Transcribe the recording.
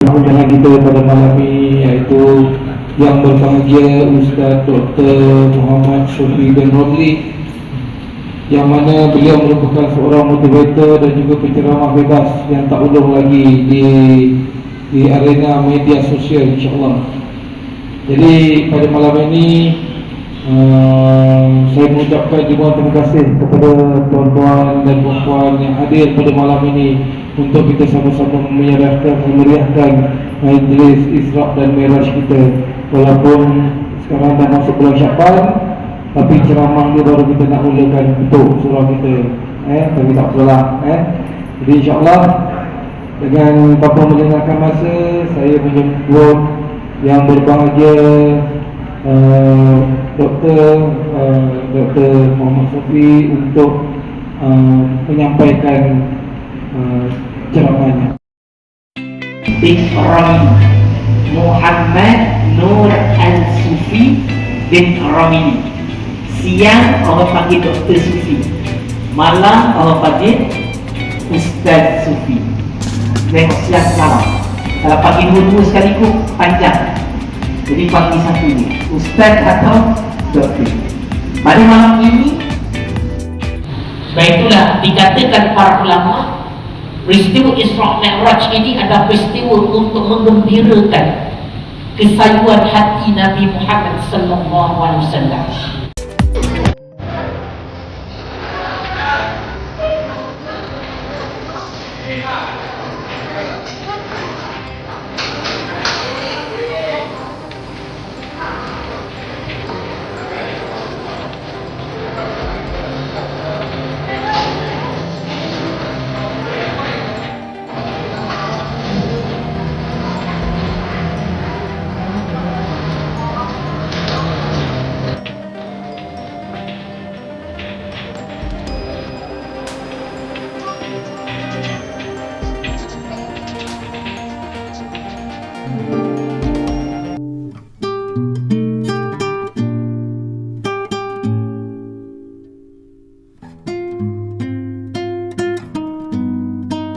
perbincangan kita pada malam ini, iaitu yang berbahagia Ustaz Dr. Muhammad Syafiee bin Romli, yang mana beliau merupakan seorang motivator dan juga penceramah bebas yang tak ulung lagi di arena media sosial, insyaAllah. Jadi pada malam ini saya mengucapkan ribuan terima kasih kepada tuan-tuan dan puan-puan yang hadir pada malam ini untuk kita sama-sama memeriahkan majlis Isra' dan Mi'raj kita. Walaupun sekarang dah masuk bulan Sya'ban, tapi ceramah dia baru kita nak mulakan betul surah kita. Tapi tak apalah. Jadi insyaAllah dengan tanpa melengahkan masa, saya menjemput yang berbahagia Dr. Muhammad Syafiee untuk menyampaikan ceramahnya. Bin Ramli, Muhammad Nur Al-Sufi bin Ramli. Siang orang panggil Dr. Sufi, malam orang panggil Ustaz Sufi. Tengok siang malam. Kalau panggil dua-dua sekaligus panjang, jadi panggil satu ni Ustaz atau Doktor. Pada malam ini, sebab itulah dikatakan para ulama, peristiwa Isra' Mi'raj ini adalah peristiwa untuk menggembirakan kesayuan hati Nabi Muhammad sallallahu alaihi wasallam.